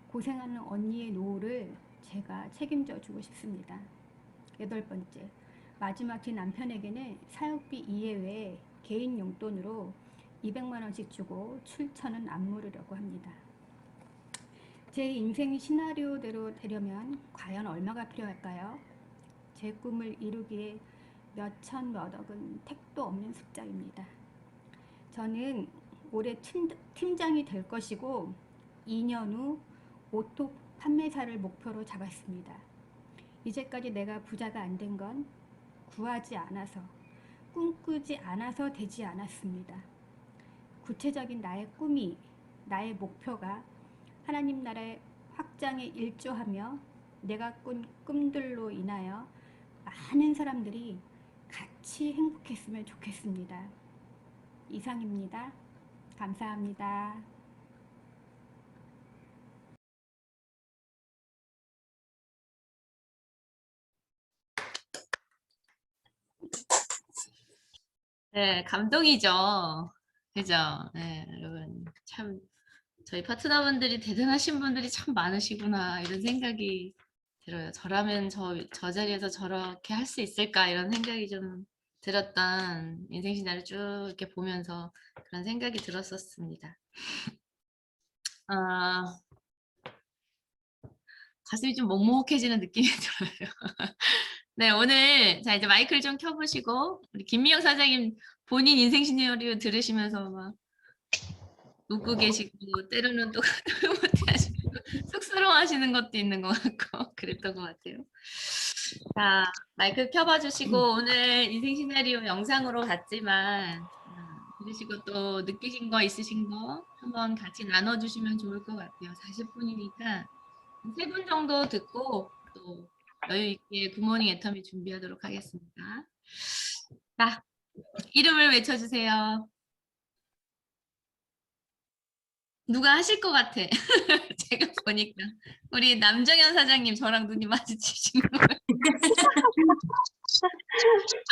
S6: 고생하는 언니의 노후를 제가 책임져 주고 싶습니다. 여덟 번째, 마지막 제 남편에게는 사역비 이외에 개인 용돈으로 200만 원씩 주고 출처는 안 물으려고 합니다. 제 인생 시나리오대로 되려면 과연 얼마가 필요할까요? 제 꿈을 이루기에 몇천 몇억은 택도 없는 숫자입니다. 저는 올해 팀장이 될 것이고 2년 후 오토 판매사를 목표로 잡았습니다. 이제까지 내가 부자가 안 된 건 구하지 않아서, 꿈꾸지 않아서 되지 않았습니다. 구체적인 나의 꿈이, 나의 목표가 하나님 나라의 확장에 일조하며 내가 꾼 꿈들로 인하여 많은 사람들이 같이 행복했으면 좋겠습니다. 이상입니다. 감사합니다.
S2: 네, 감동이죠. 그죠? 네, 여러분 참 저희 파트너분들이 대단하신 분들이 참 많으시구나 이런 생각이 들어요. 저라면 저 자리에서 저렇게 할 수 있을까 이런 생각이 좀 들었던 인생 신화를 쭉 이렇게 보면서 그런 생각이 들었었습니다. 아, 가슴이 좀 먹먹해지는 느낌이 들어요. 네, 오늘 자 이제 마이크를 좀 켜보시고 우리 김미영 사장님 본인 인생 시나리오 들으시면서 막 웃고 계시고 때로는 또 못하시고 쑥스러워하시는 것도 있는 것 같고 그랬던 것 같아요. 자, 마이크 켜봐 주시고 오늘 인생 시나리오 영상으로 봤지만 들으시고 또 느끼신 거 있으신 거 한번 같이 나눠주시면 좋을 것 같아요. 40분이니까 3분 정도 듣고 또 여유 있게 굿모닝 애터미 준비하도록 하겠습니다. 자, 이름을 외쳐주세요. 누가 하실 것 같아. 제가 보니까 우리 남정현 사장님 저랑 눈이 마주치시는 거예요.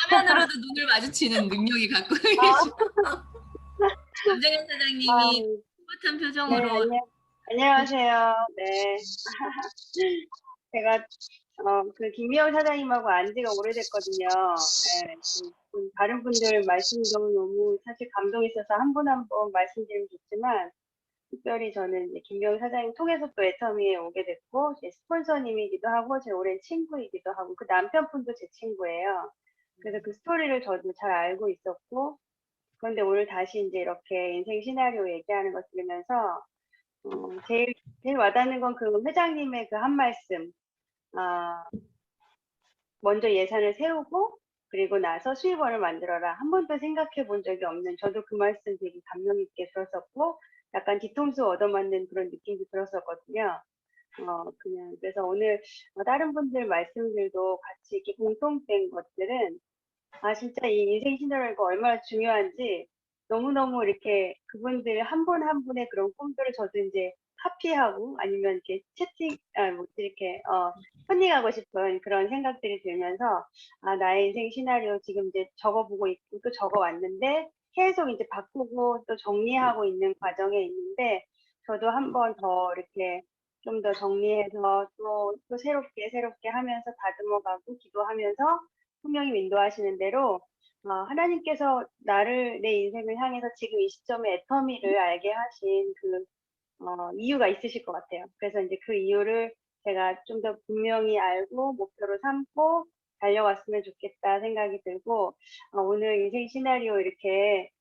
S2: 화면으로도 눈을 마주치는 능력이 갖고 계시고 남정현 사장님이 뿌듯한
S7: 네,
S2: 표정으로
S7: 안녕하세요. 네. 제가 그 김미영 사장님하고 안 지가 오래됐거든요. 네, 다른 분들 말씀도 너무 사실 감동이 있어서 한 분 한 분 말씀드리면 좋지만 특별히 저는 이제 김미영 사장님 통해서 또 애터미에 오게 됐고 제 스폰서님이기도 하고 제 오랜 친구이기도 하고 그 남편분도 제 친구예요. 그래서 그 스토리를 저도 잘 알고 있었고 그런데 오늘 다시 이제 이렇게 인생 시나리오 얘기하는 거 들으면서 제일 와닿는 건 그 회장님의 그 한 말씀. 아, 먼저 예산을 세우고 그리고 나서 수입원을 만들어라. 한 번도 생각해 본 적이 없는 저도 그 말씀 되게 감명 있게 들었었고 약간 뒤통수 얻어맞는 그런 느낌도 들었었거든요. 그냥 그래서 오늘 다른 분들 말씀들도 같이 이렇게 공통된 것들은 진짜 이 인생 시나리오가 얼마나 중요한지 너무너무 이렇게 그분들 한 분 한 분의 그런 꿈들을 저도 이제 카피하고 아니면 이렇게 이렇게, 컨닝하고 싶은 그런 생각들이 들면서, 나의 인생 시나리오 지금 이제 적어보고 있고 또 적어왔는데 계속 이제 바꾸고 또 정리하고 있는 과정에 있는데 저도 한 번 더 이렇게 좀 더 정리해서 또 새롭게 하면서 다듬어가고 기도하면서 성령님 인도하시는 대로 하나님께서 내 인생을 향해서 지금 이 시점에 애터미를 알게 하신 그 이유가 있으실 것 같아요. 그래서 이제 그 이유를 제가 좀 더 분명히 알고 목표로 삼고 달려왔으면 좋겠다 생각이 들고 오늘 인생 시나리오 이렇게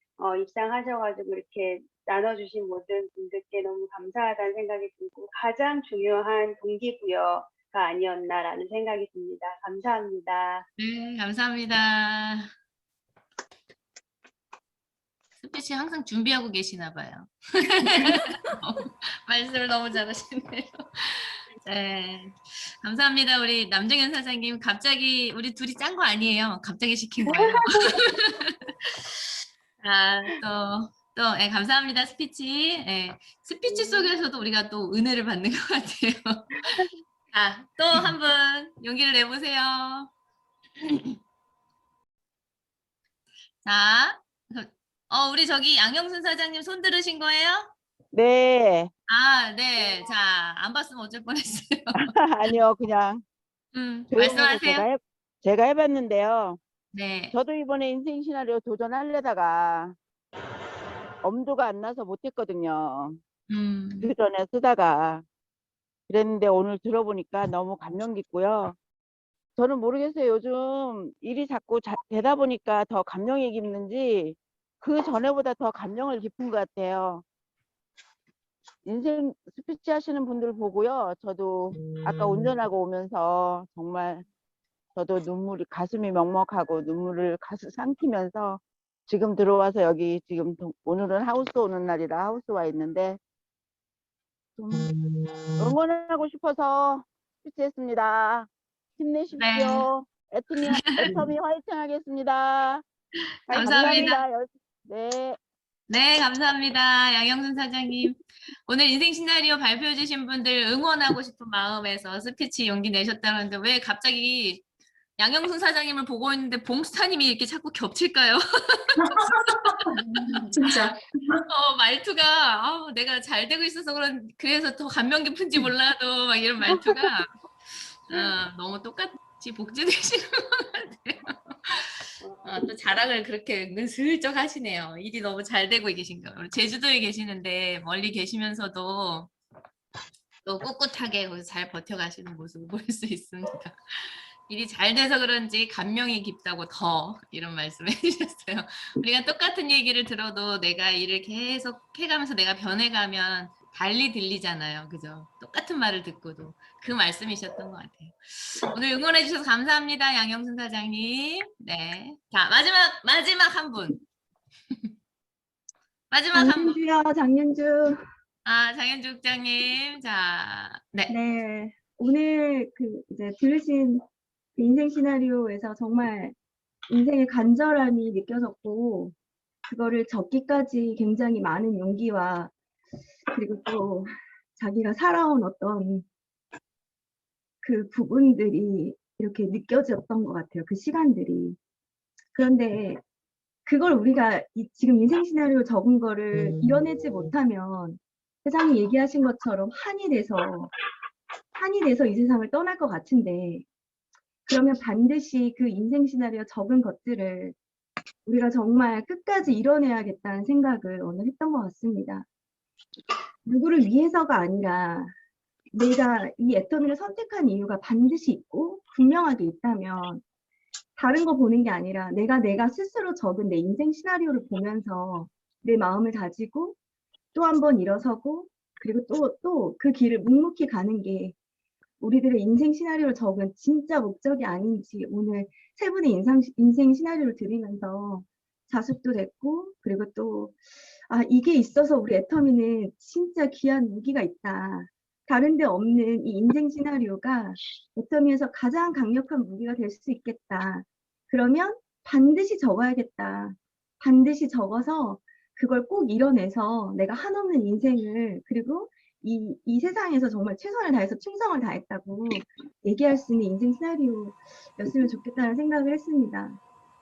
S7: 입상하셔가지고 이렇게 나눠주신 모든 분들께 너무 감사하다는 생각이 들고 가장 중요한 동기부여가 아니었나라는 생각이 듭니다. 감사합니다.
S2: 네, 감사합니다. 스피치 항상 준비하고 계시나 봐요. 말씀을 너무 잘하시네요. 네, 감사합니다. 우리 남정현 사장님 갑자기 우리 둘이 짠 거 아니에요. 갑자기 시킨 거예요. 네, 감사합니다. 스피치. 네, 스피치 속에서도 우리가 또 은혜를 받는 것 같아요. 또 한 분 용기를 내보세요. 자, 우리 저기 양영순 사장님 손 들으신 거예요?
S8: 네.
S2: 네. 자, 안 봤으면 어쩔 뻔했어요.
S8: 아니요, 그냥 조용해서
S2: 말씀하세요.
S8: 제가 해봤는데요.
S2: 네.
S8: 저도 이번에 인생 시나리오 도전하려다가 엄두가 안 나서 못했거든요. 그 전에 쓰다가. 그랬는데 오늘 들어보니까 너무 감명 깊고요. 저는 모르겠어요. 요즘 일이 자꾸 되다 보니까 더 감명이 깊는지 그 전에보다 더 감명을 깊은 것 같아요. 인생 스피치 하시는 분들 보고요. 저도 아까 운전하고 오면서 정말 저도 가슴이 먹먹하고 눈물을 가슴 삼키면서 지금 들어와서 여기 지금 오늘은 하우스 오는 날이라 하우스 와 있는데 좀 응원하고 싶어서 스피치 했습니다. 힘내십시오. 애터미 화이팅 하겠습니다.
S2: 감사합니다.
S8: 네.
S2: 네, 감사합니다. 양영순 사장님. 오늘 인생 시나리오 발표해 주신 분들 응원하고 싶은 마음에서 스피치 용기 내셨다는데 왜 갑자기 양영순 사장님을 보고 있는데 봉스타님이 이렇게 자꾸 겹칠까요?
S9: 진짜.
S2: 말투가 내가 잘 되고 있어서 그래서 더 감명 깊은지 몰라도 막 이런 말투가 너무 똑같이 복제되시는 것 같아요. 또 자랑을 그렇게 은근슬쩍 하시네요. 일이 너무 잘 되고 계신가 봐요. 제주도에 계시는데 멀리 계시면서도 또 꿋꿋하게 거기서 잘 버텨가시는 모습을 볼 수 있습니다. 일이 잘 돼서 그런지 감명이 깊다고 더 이런 말씀을 해주셨어요. 우리가 똑같은 얘기를 들어도 내가 일을 계속 해가면서 내가 변해가면 달리 들리잖아요. 그죠? 똑같은 말을 듣고도 그 말씀이셨던 것 같아요. 오늘 응원해 주셔서 감사합니다. 양영순 사장님. 네. 자, 마지막 한 분. 마지막 한 분.
S10: 장윤주요, 장윤주.
S2: 장현주 국장님. 자, 네.
S10: 네. 오늘 이제 들으신 그 인생 시나리오에서 정말 인생의 간절함이 느껴졌고, 그거를 적기까지 굉장히 많은 용기와, 그리고 또 자기가 살아온 어떤 그 부분들이 이렇게 느껴졌던 것 같아요. 그 시간들이. 그런데 그걸 우리가 지금 인생 시나리오 적은 거를 이뤄내지 못하면 회장이 얘기하신 것처럼 한이 돼서 이 세상을 떠날 것 같은데, 그러면 반드시 그 인생 시나리오 적은 것들을 우리가 정말 끝까지 이뤄내야겠다는 생각을 오늘 했던 것 같습니다. 누구를 위해서가 아니라 내가 이 애터미를 선택한 이유가 반드시 있고 분명하게 있다면 다른 거 보는 게 아니라 내가 스스로 적은 내 인생 시나리오를 보면서 내 마음을 다지고 또 한 번 일어서고 그리고 또 그 길을 묵묵히 가는 게 우리들의 인생 시나리오를 적은 진짜 목적이 아닌지 오늘 세 분의 인생 시나리오를 들으면서 자숙도 됐고, 그리고 또 이게 있어서 우리 애터미는 진짜 귀한 무기가 있다. 다른 데 없는 이 인생 시나리오가 애터미에서 가장 강력한 무기가 될 수 있겠다. 그러면 반드시 적어야겠다. 반드시 적어서 그걸 꼭 이뤄내서 내가 한없는 인생을, 그리고 이 세상에서 정말 최선을 다해서 충성을 다했다고 얘기할 수 있는 인생 시나리오였으면 좋겠다는 생각을 했습니다.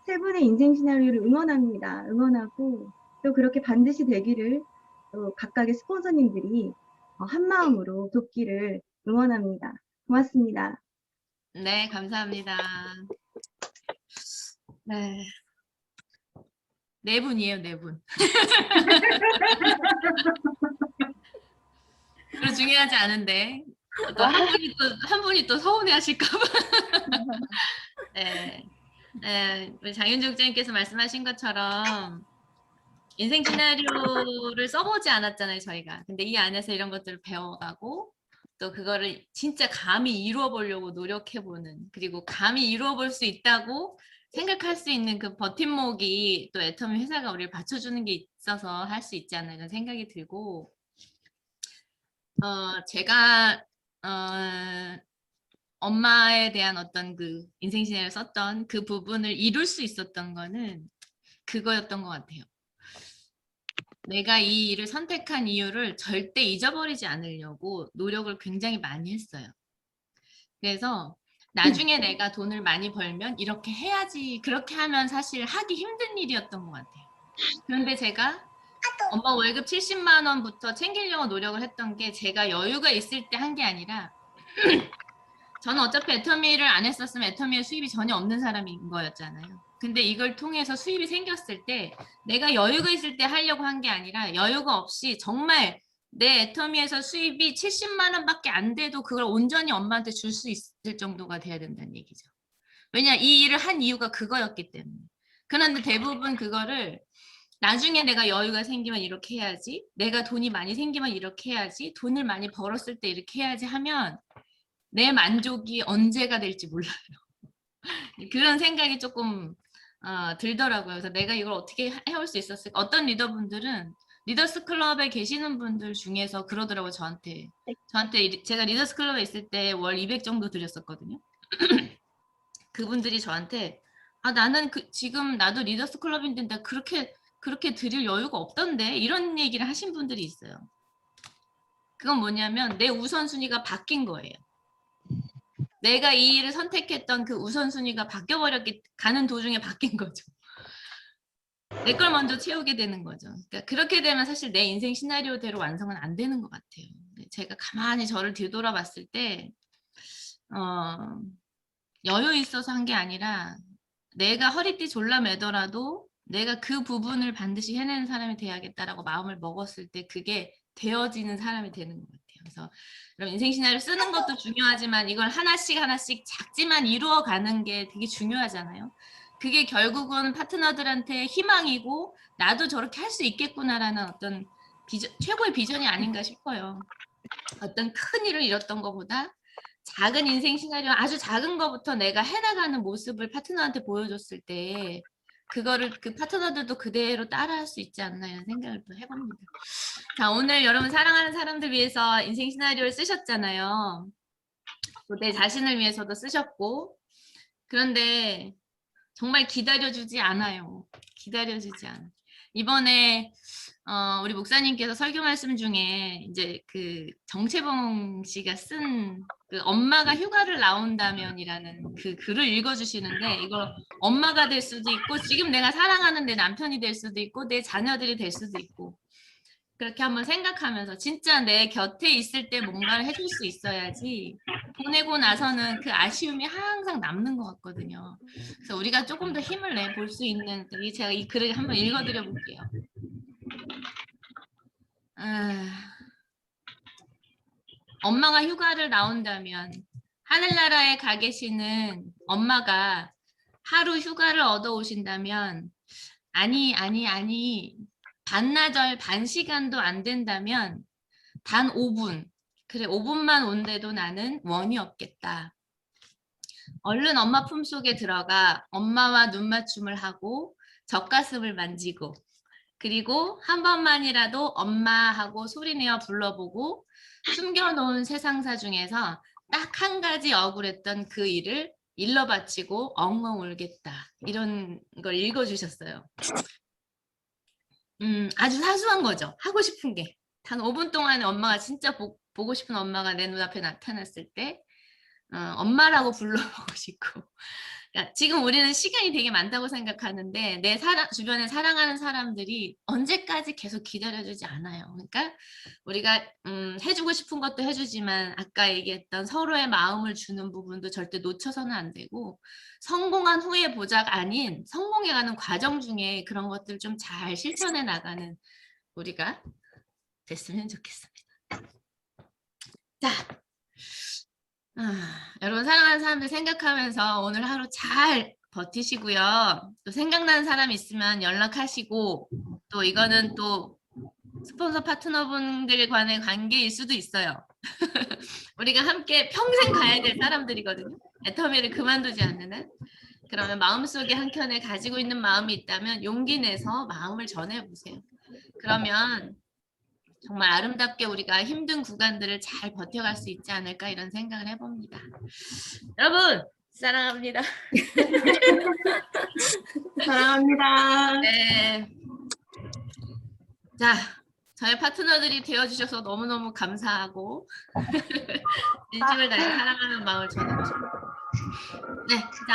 S10: 세 분의 인생 시나리오를 응원합니다. 응원하고 또 그렇게 반드시 되기를 또 각각의 스폰서님들이 한 마음으로 돕기를 응원합니다. 고맙습니다.
S2: 네, 감사합니다. 네. 네 분이에요, 네 분. 별로 중요하지 않은데 또 한 분이 또 서운해하실까봐. 네, 우리 장윤주 국장님께서 말씀하신 것처럼 인생 시나리오를 써보지 않았잖아요, 저희가. 근데 이 안에서 이런 것들을 배워가고 또 그거를 진짜 감히 이루어 보려고 노력해보는, 그리고 감히 이루어 볼 수 있다고 생각할 수 있는 그 버팀목이 또 애터미 회사가 우리를 받쳐주는 게 있어서 할 수 있지 않나 이런 생각이 들고, 제가 엄마에 대한 어떤 그 인생 시나리오를 썼던 그 부분을 이룰 수 있었던 거는 그거였던 것 같아요. 내가 이 일을 선택한 이유를 절대 잊어버리지 않으려고 노력을 굉장히 많이 했어요. 그래서 나중에 내가 돈을 많이 벌면 이렇게 해야지, 그렇게 하면 사실 하기 힘든 일이었던 것 같아요. 그런데 제가 엄마 월급 70만 원부터 챙기려고 노력을 했던 게 제가 여유가 있을 때 한 게 아니라 저는 어차피 애터미를 안 했었으면 애터미에 수입이 전혀 없는 사람인 거였잖아요. 근데 이걸 통해서 수입이 생겼을 때 내가 여유가 있을 때 하려고 한 게 아니라 여유가 없이 정말 내 애터미에서 수입이 70만 원밖에 안 돼도 그걸 온전히 엄마한테 줄 수 있을 정도가 돼야 된다는 얘기죠. 왜냐, 이 일을 한 이유가 그거였기 때문에. 그런데 대부분 그거를 나중에 내가 여유가 생기면 이렇게 해야지, 내가 돈이 많이 생기면 이렇게 해야지, 돈을 많이 벌었을 때 이렇게 해야지 하면 내 만족이 언제가 될지 몰라요. 그런 생각이 조금 들더라고요. 그래서 내가 이걸 어떻게 해올 수 있었을까? 어떤 리더분들은 리더스 클럽에 계시는 분들 중에서 그러더라고요. 저한테 제가 리더스 클럽에 있을 때 월 200 정도 드렸었거든요. 그분들이 저한테 나는 지금 나도 리더스 클럽인데 나 그렇게 드릴 여유가 없던데, 이런 얘기를 하신 분들이 있어요. 그건 뭐냐면 내 우선순위가 바뀐 거예요. 내가 이 일을 선택했던 그 우선순위가 가는 도중에 바뀐 거죠. 내 걸 먼저 채우게 되는 거죠. 그러니까 그렇게 되면 사실 내 인생 시나리오대로 완성은 안 되는 것 같아요. 제가 가만히 저를 뒤돌아봤을 때 여유 있어서 한 게 아니라 내가 허리띠 졸라매더라도 내가 그 부분을 반드시 해내는 사람이 돼야겠다라고 마음을 먹었을 때 그게 되어지는 사람이 되는 것 같아요. 그래서 그럼 인생 시나리오 쓰는 것도 중요하지만 이걸 하나씩 작지만 이루어가는 게 되게 중요하잖아요. 그게 결국은 파트너들한테 희망이고 나도 저렇게 할 수 있겠구나라는 어떤 최고의 비전이 아닌가 싶어요. 어떤 큰 일을 이뤘던 것보다 작은 인생 시나리오 아주 작은 것부터 내가 해나가는 모습을 파트너한테 보여줬을 때 그거를 그 파트너들도 그대로 따라할 수 있지 않나 이런 생각을 또 해봅니다. 자, 오늘 여러분 사랑하는 사람들 위해서 인생 시나리오를 쓰셨잖아요. 또 내 자신을 위해서도 쓰셨고 그런데 정말 기다려주지 않아요. 기다려주지 않아. 이번에 우리 목사님께서 설교 말씀 중에 이제 그 정채봉 씨가 쓴 그 엄마가 휴가를 나온다면이라는 그 글을 읽어주시는데 이걸 엄마가 될 수도 있고 지금 내가 사랑하는 내 남편이 될 수도 있고 내 자녀들이 될 수도 있고 그렇게 한번 생각하면서 진짜 내 곁에 있을 때 뭔가를 해줄 수 있어야지 보내고 나서는 그 아쉬움이 항상 남는 것 같거든요. 그래서 우리가 조금 더 힘을 내볼 수 있는 제가 이 글을 한번 읽어드려 볼게요. 엄마가 휴가를 나온다면 하늘나라에 가 계시는 엄마가 하루 휴가를 얻어오신다면 아니 반나절 반 시간도 안 된다면 단 5분 그래 5분만 온데도 나는 원이 없겠다. 얼른 엄마 품속에 들어가 엄마와 눈맞춤을 하고 젖가슴을 만지고 그리고 한 번만이라도 엄마하고 소리내어 불러보고 숨겨놓은 세상사 중에서 딱 한 가지 억울했던 그 일을 일러 바치고 엉엉 울겠다. 이런 걸 읽어주셨어요. 아주 사소한 거죠. 하고 싶은 게. 단 5분 동안에 엄마가 진짜 보고 싶은 엄마가 내 눈앞에 나타났을 때 엄마라고 불러보고 싶고 그러니까 지금 우리는 시간이 되게 많다고 생각하는데 내 주변에 사랑하는 사람들이 언제까지 계속 기다려주지 않아요. 그러니까 우리가 해주고 싶은 것도 해주지만 아까 얘기했던 서로의 마음을 주는 부분도 절대 놓쳐서는 안 되고 성공한 후의 보자가 아닌 성공해가는 과정 중에 그런 것들을 좀 잘 실천해 나가는 우리가 됐으면 좋겠습니다. 자. 여러분 사랑하는 사람들 생각하면서 오늘 하루 잘 버티시고요. 또 생각나는 사람 있으면 연락하시고 또 이거는 또 스폰서 파트너분들 간의 관계일 수도 있어요. 우리가 함께 평생 가야 될 사람들이거든요. 애터미를 그만두지 않는 한. 그러면 마음속에 한켠에 가지고 있는 마음이 있다면 용기 내서 마음을 전해보세요. 그러면 정말 아름답게 우리가 힘든 구간들을 잘 버텨갈 수 있지 않을까 이런 생각을 해봅니다. 여러분 사랑합니다.
S7: 사랑합니다.
S2: 네. 자, 저의 파트너들이 되어주셔서 너무너무 감사하고 진심을 다해 사랑하는 마음을 전하고 싶어요. 네.